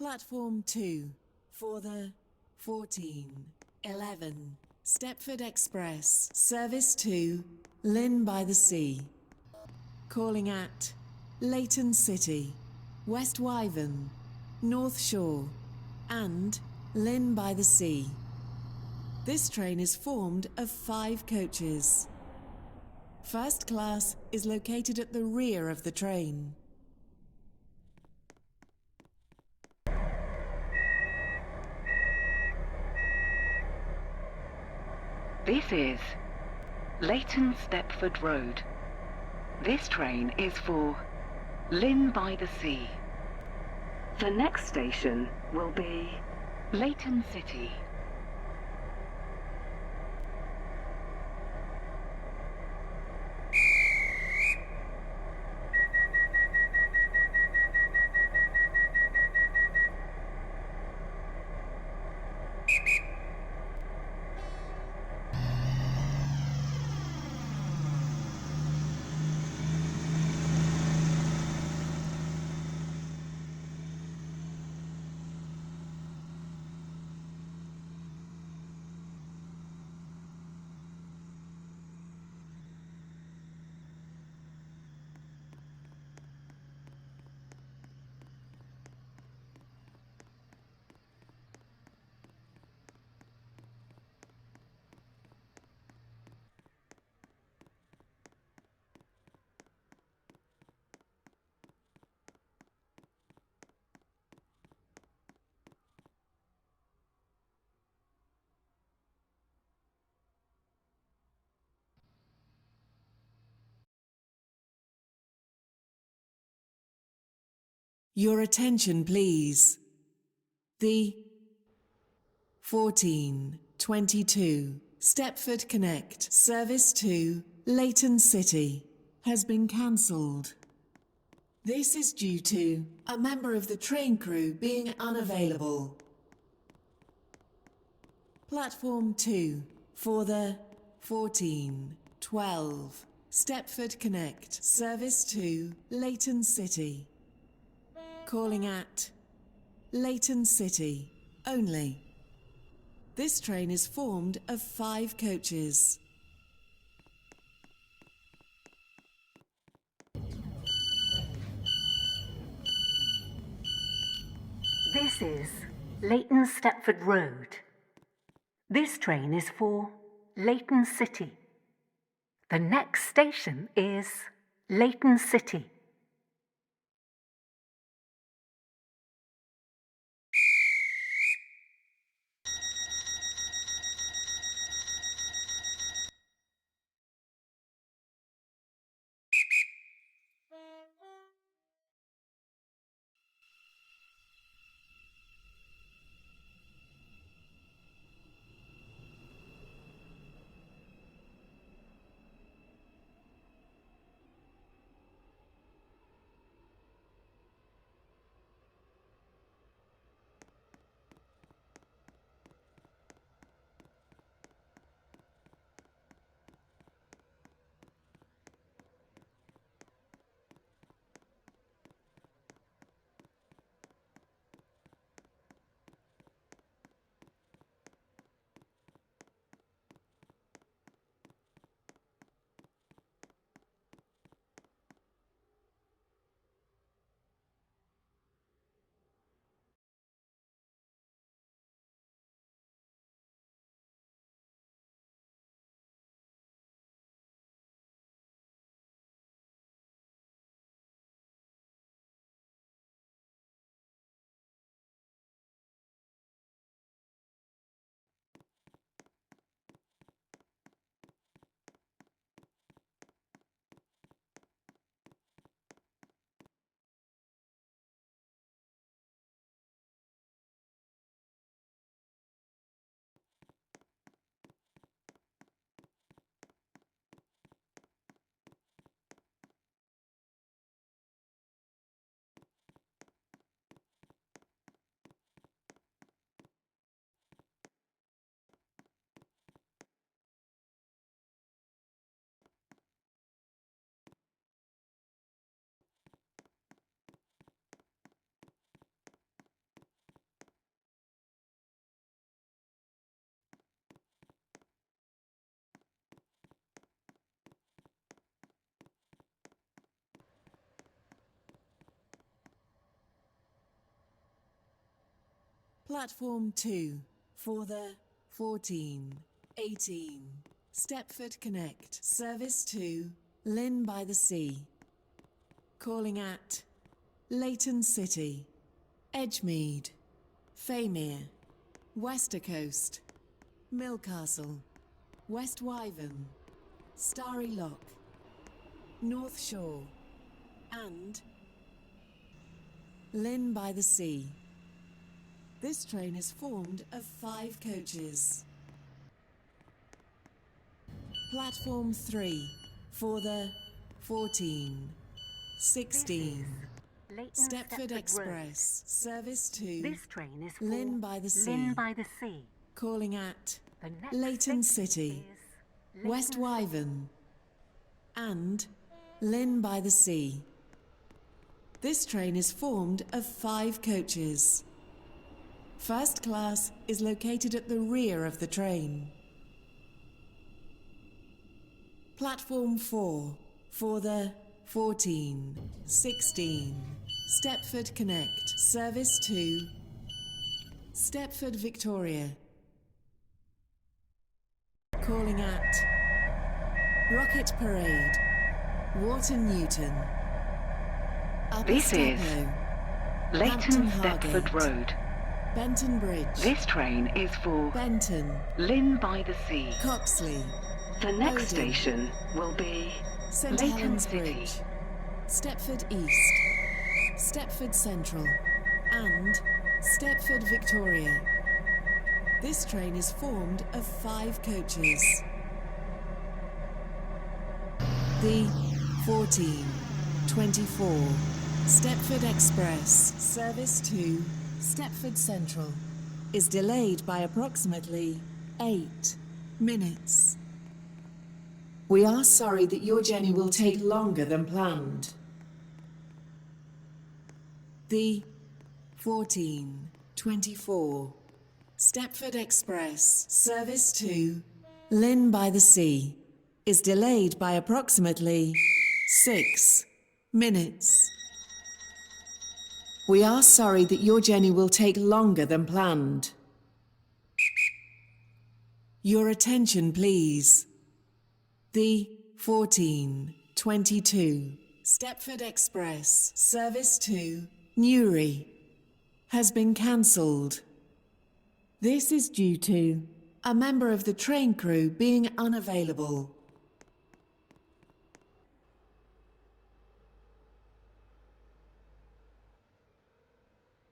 Platform 2 for the 1411 Stepford Express, service to Lynn by the Sea. Calling at Leighton City, West Wyvern, North Shore, and Lynn by the Sea. This train is formed of 5 coaches. First class is located at the rear of the train. This is Leighton Stepford Road. This train is for Lynn by the Sea. The next station will be Leighton City. Your attention, please. The 1422 Stepford Connect service to Leighton City has been cancelled. This is due to a member of the train crew being unavailable. Platform 2 for the 1412 Stepford Connect service to Leighton City. Calling at Leighton City only. This train is formed of 5 coaches. This is Leighton Stepford Road. This train is for Leighton City. The next station is Leighton City. Platform 2 for the 14:18 Stepford Connect. Service to Lynn by the Sea. Calling at Leighton City, Edgemead, Faymere, Westercoast, Millcastle, West Wyvern, Starry Lock, North Shore, and Lynn by the Sea. This train is formed of 5 coaches. Platform 3 for the 14:16 Stepford Express. Service to This train is for Lynn by the Sea. Lynn by the Sea. Calling at The next Leighton station City, is Leighton West City. Wyvern, and Lynn by the Sea. This train is formed of 5 coaches. First class is located at the rear of the train. Platform 4 for the 14:16 Stepford Connect. Service to Stepford Victoria. Calling at Rocket Parade, Wharton Newton, Upper This is Steplow, Leighton Hampton Stepford Hargate, Road. Benton Bridge, This train is for Benton, Lynn by the Sea. Coxley, The next Odin, station will be St Leighton Helens City. Bridge, Stepford East, Stepford Central, and Stepford Victoria. This train is formed of 5 coaches. The 14:24 Stepford Express service to Stepford Central is delayed by approximately 8 minutes. We are sorry that your journey will take longer than planned. The 14:24 Stepford Express service to Lynn by the Sea is delayed by approximately 6 minutes. We are sorry that your journey will take longer than planned. Your attention, please. The 14:22 Stepford Express service to Newry has been cancelled. This is due to a member of the train crew being unavailable.